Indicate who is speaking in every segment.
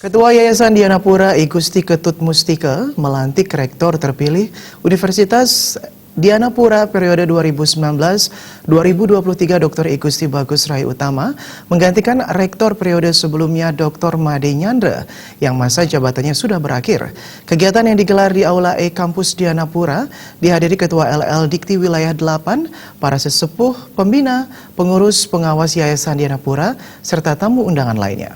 Speaker 1: Ketua Yayasan Dianapura I Gusti Ketut Mustika melantik rektor terpilih Universitas Dianapura periode 2019-2023 Dr. I Gusti Bagus Rai Utama menggantikan rektor periode sebelumnya Dr. Made Nyandra yang masa jabatannya sudah berakhir. Kegiatan yang digelar di Aula E Kampus Dianapura dihadiri Ketua LL Dikti Wilayah 8, para sesepuh, pembina, pengurus, pengawas Yayasan Dianapura, serta tamu undangan lainnya.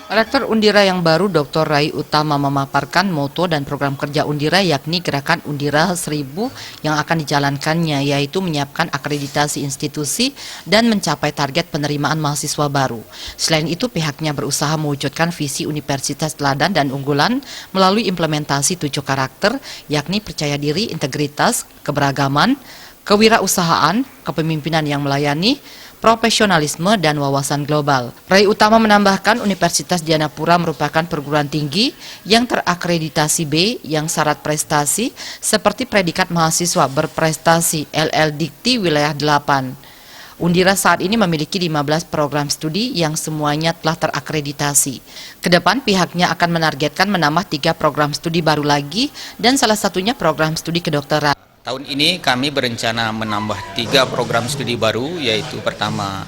Speaker 2: Rektor Undira yang baru Dr. Rai Utama memaparkan moto dan program kerja Undira yakni Gerakan Undira 1000 yang akan dijalankannya, yaitu menyiapkan akreditasi institusi dan mencapai target penerimaan mahasiswa baru. Selain itu pihaknya berusaha mewujudkan visi universitas teladan dan unggulan melalui implementasi 7 karakter yakni percaya diri, integritas, keberagaman, kewirausahaan, kepemimpinan yang melayani, profesionalisme, dan wawasan global. Rai Utama menambahkan Universitas Dianapura merupakan perguruan tinggi yang terakreditasi B yang syarat prestasi seperti predikat mahasiswa berprestasi LL Dikti Wilayah 8. Undira saat ini memiliki 15 program studi yang semuanya telah terakreditasi. Kedepan pihaknya akan menargetkan menambah 3 program studi baru lagi dan salah satunya program studi kedokteran.
Speaker 3: Tahun ini kami berencana menambah 3 program studi baru, yaitu pertama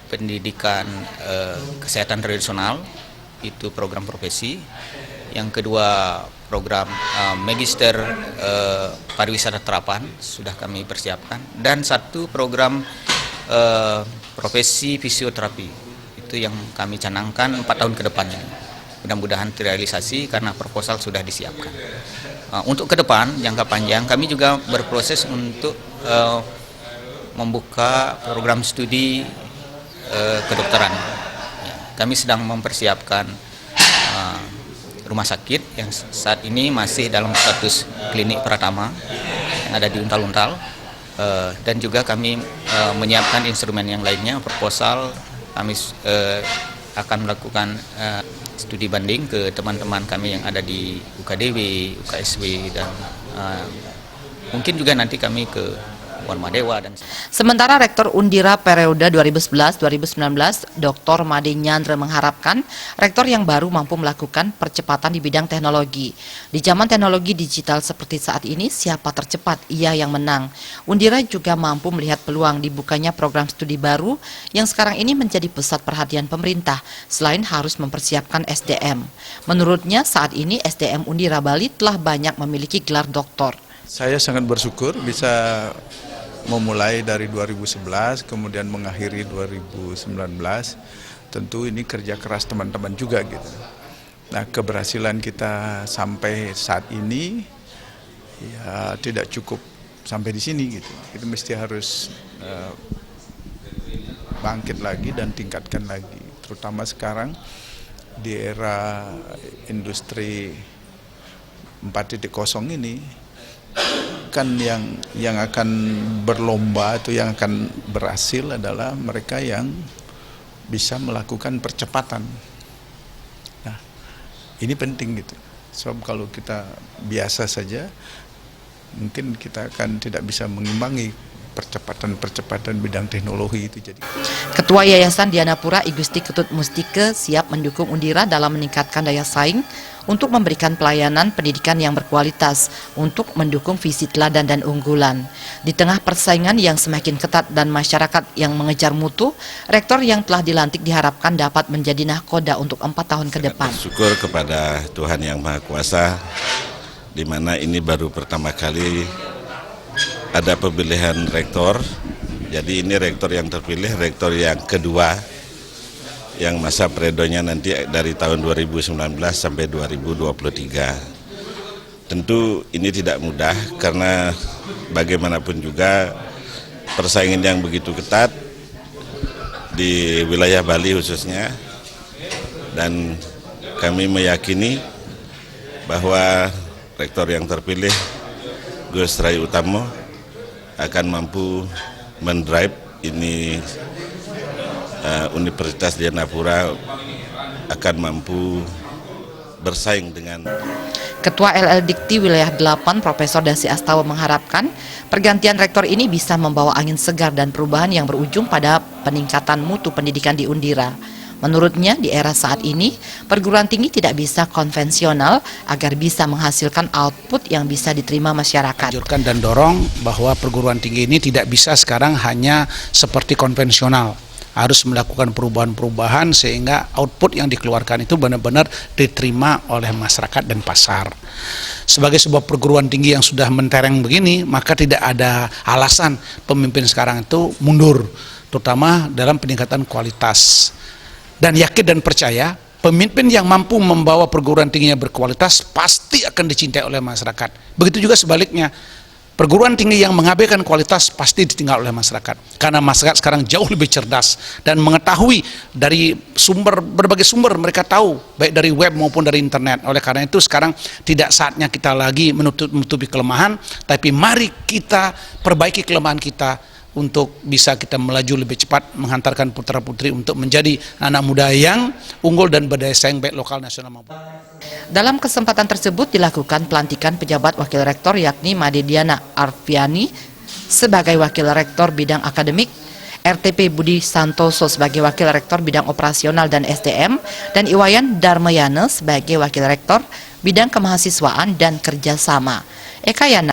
Speaker 3: pendidikan kesehatan tradisional, itu program profesi. Yang kedua program magister pariwisata terapan sudah kami persiapkan, dan 1 program profesi fisioterapi, itu yang kami canangkan 4 tahun ke depannya. Mudah-mudahan terrealisasi karena proposal sudah disiapkan. Untuk ke depan, jangka panjang, kami juga berproses untuk membuka program studi kedokteran. Kami sedang mempersiapkan rumah sakit yang saat ini masih dalam status klinik pratama yang ada di Untal-Untal, dan juga kami menyiapkan instrumen yang lainnya, proposal. Kami akan melakukan studi banding ke teman-teman kami yang ada di UKDW, UKSW, dan mungkin juga nanti kami ke Wanmadewa. Dan
Speaker 2: sementara Rektor Undira periode 2011-2019 Dr. Made Nyandra mengharapkan rektor yang baru mampu melakukan percepatan di bidang teknologi. Di zaman teknologi digital seperti saat ini, siapa tercepat ia yang menang. Undira juga mampu melihat peluang dibukanya program studi baru yang sekarang ini menjadi pusat perhatian pemerintah selain harus mempersiapkan SDM. Menurutnya saat ini SDM Undira Bali telah banyak memiliki gelar doktor.
Speaker 4: Saya sangat bersyukur bisa memulai dari 2011 kemudian mengakhiri 2019. Tentu ini kerja keras teman-teman juga gitu. Nah, keberhasilan kita sampai saat ini ya tidak cukup sampai di sini gitu. Kita mesti harus bangkit lagi dan tingkatkan lagi, terutama sekarang di era industri 4.0 ini. Kan yang akan berlomba atau yang akan berhasil adalah mereka yang bisa melakukan percepatan. Nah, ini penting gitu. Sebab kalau kita biasa saja, mungkin kita akan tidak bisa mengimbangi percepatan bidang teknologi itu. Jadi
Speaker 2: Ketua Yayasan Dianapura I Gusti Ketut Mustika siap mendukung Undira dalam meningkatkan daya saing untuk memberikan pelayanan pendidikan yang berkualitas untuk mendukung visi teladan dan unggulan. Di tengah persaingan yang semakin ketat dan masyarakat yang mengejar mutu, rektor yang telah dilantik diharapkan dapat menjadi nahkoda untuk 4 tahun ke depan.
Speaker 5: Bersyukur kepada Tuhan Yang Maha Kuasa, di mana ini baru pertama kali ada pemilihan rektor. Jadi ini rektor yang terpilih, rektor yang kedua yang masa periodenya nanti dari tahun 2019 sampai 2023. Tentu ini tidak mudah karena bagaimanapun juga persaingan yang begitu ketat di wilayah Bali khususnya, dan kami meyakini bahwa rektor yang terpilih Gus Rai Utama akan mampu mendrive ini Universitas Dianapura akan mampu bersaing dengan.
Speaker 2: Ketua LL Dikti Wilayah 8, Profesor Dasi Astawa mengharapkan pergantian rektor ini bisa membawa angin segar dan perubahan yang berujung pada peningkatan mutu pendidikan di Undira. Menurutnya, di era saat ini, perguruan tinggi tidak bisa konvensional agar bisa menghasilkan output yang bisa diterima masyarakat.
Speaker 6: Anjurkan dan dorong bahwa perguruan tinggi ini tidak bisa sekarang hanya seperti konvensional. Harus melakukan perubahan-perubahan sehingga output yang dikeluarkan itu benar-benar diterima oleh masyarakat dan pasar. Sebagai sebuah perguruan tinggi yang sudah mentereng begini, maka tidak ada alasan pemimpin sekarang itu mundur, terutama dalam peningkatan kualitas. Dan yakin dan percaya, pemimpin yang mampu membawa perguruan tingginya berkualitas pasti akan dicintai oleh masyarakat. Begitu juga sebaliknya. Perguruan tinggi yang mengabaikan kualitas pasti ditinggal oleh masyarakat. Karena masyarakat sekarang jauh lebih cerdas dan mengetahui dari berbagai sumber mereka tahu, baik dari web maupun dari internet. Oleh karena itu sekarang tidak saatnya kita lagi menutupi kelemahan, tapi mari kita perbaiki kelemahan kita untuk bisa kita melaju lebih cepat menghantarkan putra-putri untuk menjadi anak muda yang unggul dan berdaya saing baik lokal, nasional maupun.
Speaker 2: Dalam kesempatan tersebut dilakukan pelantikan pejabat wakil rektor yakni Made Diana Arfiani sebagai wakil rektor bidang akademik, RTP Budi Santoso sebagai wakil rektor bidang operasional dan SDM, dan Iwayan Darmayana sebagai wakil rektor bidang kemahasiswaan dan kerjasama. Eka Yana